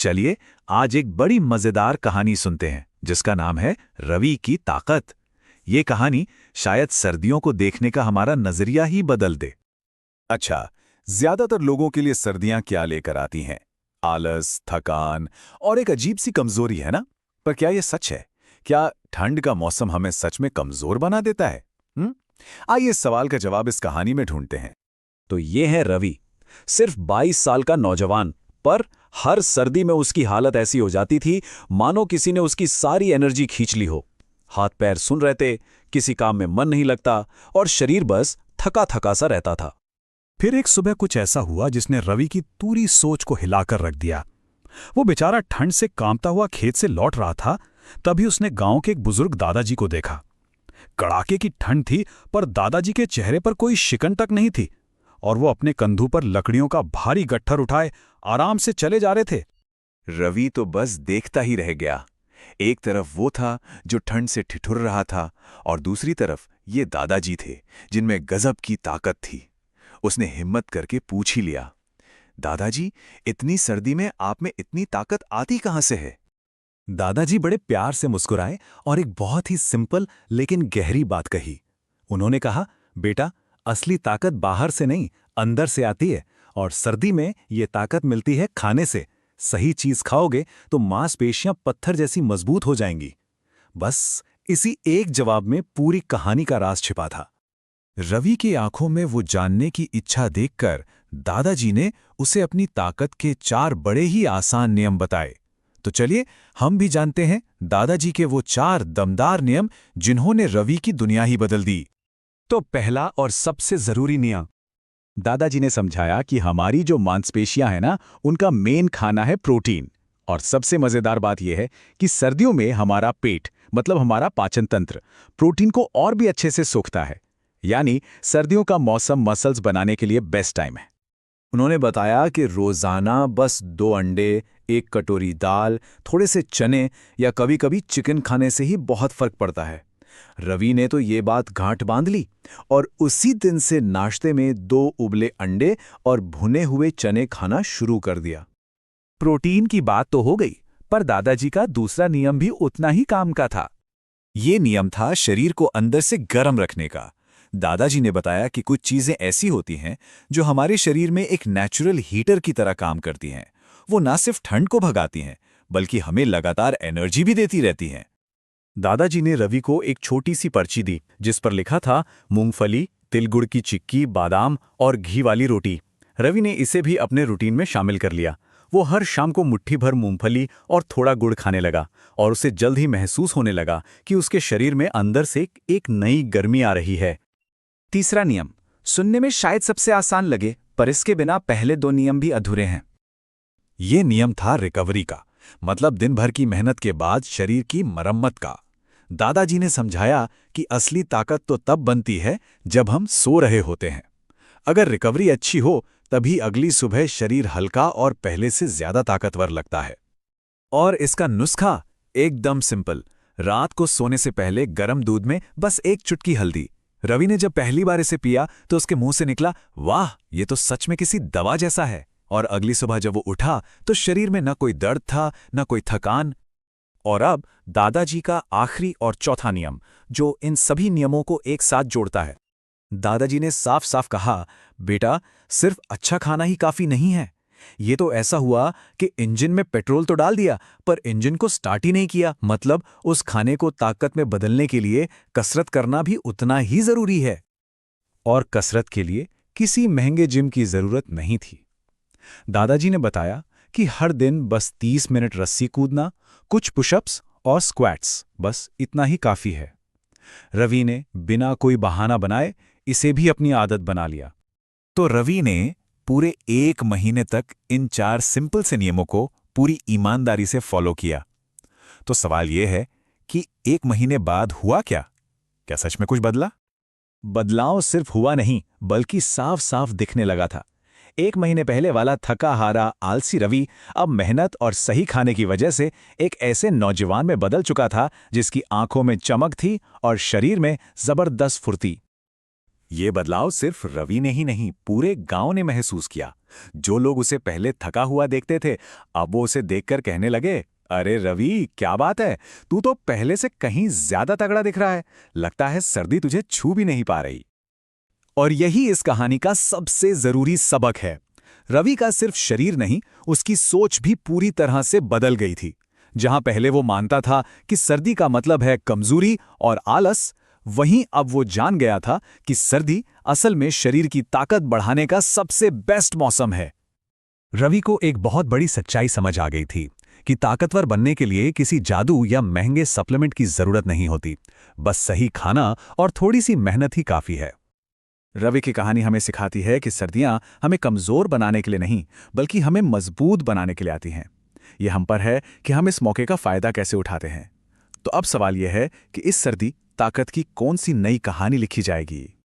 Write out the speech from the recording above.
चलिए आज एक बड़ी मजेदार कहानी सुनते हैं जिसका नाम है रवि की ताकत। ये कहानी शायद सर्दियों को देखने का हमारा नजरिया ही बदल दे। अच्छा, ज्यादातर लोगों के लिए सर्दियां क्या लेकर आती हैं? आलस, थकान और एक अजीब सी कमजोरी, है ना? पर क्या ये सच है? क्या ठंड का मौसम हमें सच में कमजोर बना देता है? आइए इस सवाल का जवाब इस कहानी में ढूंढते हैं। तो ये है रवि, सिर्फ 22 साल का नौजवान, पर हर सर्दी में उसकी हालत ऐसी हो जाती थी मानो किसी ने उसकी सारी एनर्जी खींच ली हो। हाथ पैर सुन रहते, किसी काम में मन नहीं लगता और शरीर बस थका थका सा रहता था। फिर एक सुबह कुछ ऐसा हुआ जिसने रवि की पूरी सोच को हिलाकर रख दिया। वो बेचारा ठंड से कांपता हुआ खेत से लौट रहा था, तभी उसने गांव के एक बुजुर्ग दादाजी को देखा। कड़ाके की ठंड थी, पर दादाजी के चेहरे पर कोई शिकन तक नहीं थी और वो अपने कंधों पर लकड़ियों का भारी गट्ठर उठाए आराम से चले जा रहे थे। रवि तो बस देखता ही रह गया। एक तरफ वो था जो ठंड से ठिठुर रहा था और दूसरी तरफ ये दादाजी थे जिनमें गजब की ताकत थी। उसने हिम्मत करके पूछ ही लिया, दादाजी, इतनी सर्दी में आप में इतनी ताकत आती कहां से है? दादाजी बड़े प्यार से मुस्कुराए और एक बहुत ही सिंपल लेकिन गहरी बात कही। उन्होंने कहा, बेटा, असली ताकत बाहर से नहीं, अंदर से आती है और सर्दी में ये ताकत मिलती है खाने से। सही चीज खाओगे तो मांसपेशियां पत्थर जैसी मजबूत हो जाएंगी। बस इसी एक जवाब में पूरी कहानी का राज छिपा था। रवि की आंखों में वो जानने की इच्छा देखकर दादाजी ने उसे अपनी ताकत के 4 बड़े ही आसान नियम बताए। तो चलिए हम भी जानते हैं दादाजी के वो 4 दमदार नियम जिन्होंने रवि की दुनिया ही बदल दी। तो पहला और सबसे जरूरी नियम, दादाजी ने समझाया कि हमारी जो मांसपेशियां हैं ना, उनका मेन खाना है प्रोटीन। और सबसे मजेदार बात यह है कि सर्दियों में हमारा पेट, मतलब हमारा पाचन तंत्र, प्रोटीन को और भी अच्छे से सोखता है। यानी सर्दियों का मौसम मसल्स बनाने के लिए बेस्ट टाइम है। उन्होंने बताया कि रोजाना बस 2 अंडे, 1 कटोरी दाल, थोड़े से चने या कभी-कभी चिकन खाने से ही बहुत फर्क पड़ता है। रवि ने तो ये बात गांठ बांध ली और उसी दिन से नाश्ते में 2 उबले अंडे और भुने हुए चने खाना शुरू कर दिया। प्रोटीन की बात तो हो गई, पर दादाजी का दूसरा नियम भी उतना ही काम का था। ये नियम था शरीर को अंदर से गर्म रखने का। दादाजी ने बताया कि कुछ चीजें ऐसी होती हैं जो हमारे शरीर में एक नेचुरल हीटर की तरह काम करती हैं। वो ना सिर्फ ठंड को भगाती हैं, बल्कि हमें लगातार एनर्जी भी देती रहती हैं। दादाजी ने रवि को एक छोटी सी पर्ची दी जिस पर लिखा था मूंगफली, तिलगुड़ की चिक्की, बादाम और घी वाली रोटी। रवि ने इसे भी अपने रूटीन में शामिल कर लिया। वो हर शाम को मुट्ठी भर मूंगफली और थोड़ा गुड़ खाने लगा और उसे जल्द ही महसूस होने लगा कि उसके शरीर में अंदर से एक नई गर्मी आ रही है। तीसरा नियम सुनने में शायद सबसे आसान लगे, पर इसके बिना पहले 2 नियम भी अधूरे हैं। ये नियम था रिकवरी का, मतलब दिन भर की मेहनत के बाद शरीर की मरम्मत का। दादाजी ने समझाया कि असली ताकत तो तब बनती है जब हम सो रहे होते हैं। अगर रिकवरी अच्छी हो तभी अगली सुबह शरीर हल्का और पहले से ज्यादा ताकतवर लगता है। और इसका नुस्खा एकदम सिंपल, रात को सोने से पहले गर्म दूध में बस 1 चुटकी हल्दी। रवि ने जब पहली बार इसे पिया तो उसके मुंह से निकला, वाह, ये तो सच में किसी दवा जैसा है। और अगली सुबह जब वो उठा तो शरीर में न कोई दर्द था, न कोई थकान। और अब दादाजी का आखिरी और चौथा नियम, जो इन सभी नियमों को एक साथ जोड़ता है। दादाजी ने साफ साफ कहा, बेटा, सिर्फ अच्छा खाना ही काफी नहीं है। ये तो ऐसा हुआ कि इंजन में पेट्रोल तो डाल दिया, पर इंजन को स्टार्ट ही नहीं किया। मतलब उस खाने को ताकत में बदलने के लिए कसरत करना भी उतना ही जरूरी है। और कसरत के लिए किसी महंगे जिम की जरूरत नहीं थी। दादाजी ने बताया कि हर दिन बस 30 मिनट रस्सी कूदना, कुछ पुशअप्स और स्क्वैट्स, बस इतना ही काफी है। रवि ने बिना कोई बहाना बनाए इसे भी अपनी आदत बना लिया। तो रवि ने पूरे 1 महीने तक इन 4 सिंपल से नियमों को पूरी ईमानदारी से फॉलो किया। तो सवाल यह है कि 1 महीने बाद हुआ क्या? क्या सच में कुछ बदला? बदलाव सिर्फ हुआ नहीं, बल्कि साफ साफ दिखने लगा था। 1 महीने पहले वाला थका हारा आलसी रवि अब मेहनत और सही खाने की वजह से एक ऐसे नौजवान में बदल चुका था जिसकी आंखों में चमक थी और शरीर में जबरदस्त फुर्ती। ये बदलाव सिर्फ रवि ने ही नहीं, पूरे गांव ने महसूस किया। जो लोग उसे पहले थका हुआ देखते थे, अब वो उसे देखकर कहने लगे, अरे रवि, क्या बात है, तू तो पहले से कहीं ज्यादा तगड़ा दिख रहा है। लगता है सर्दी तुझे छू भी नहीं पा रही। और यही इस कहानी का सबसे जरूरी सबक है। रवि का सिर्फ शरीर नहीं, उसकी सोच भी पूरी तरह से बदल गई थी। जहां पहले वो मानता था कि सर्दी का मतलब है कमजोरी और आलस, वहीं अब वो जान गया था कि सर्दी असल में शरीर की ताकत बढ़ाने का सबसे बेस्ट मौसम है। रवि को एक बहुत बड़ी सच्चाई समझ आ गई थी कि ताकतवर बनने के लिए किसी जादू या महंगे सप्लीमेंट की जरूरत नहीं होती, बस सही खाना और थोड़ी सी मेहनत ही काफी है। रवि की कहानी हमें सिखाती है कि सर्दियां हमें कमजोर बनाने के लिए नहीं, बल्कि हमें मजबूत बनाने के लिए आती हैं। यह हम पर है कि हम इस मौके का फायदा कैसे उठाते हैं। तो अब सवाल यह है कि इस सर्दी ताकत की कौन सी नई कहानी लिखी जाएगी।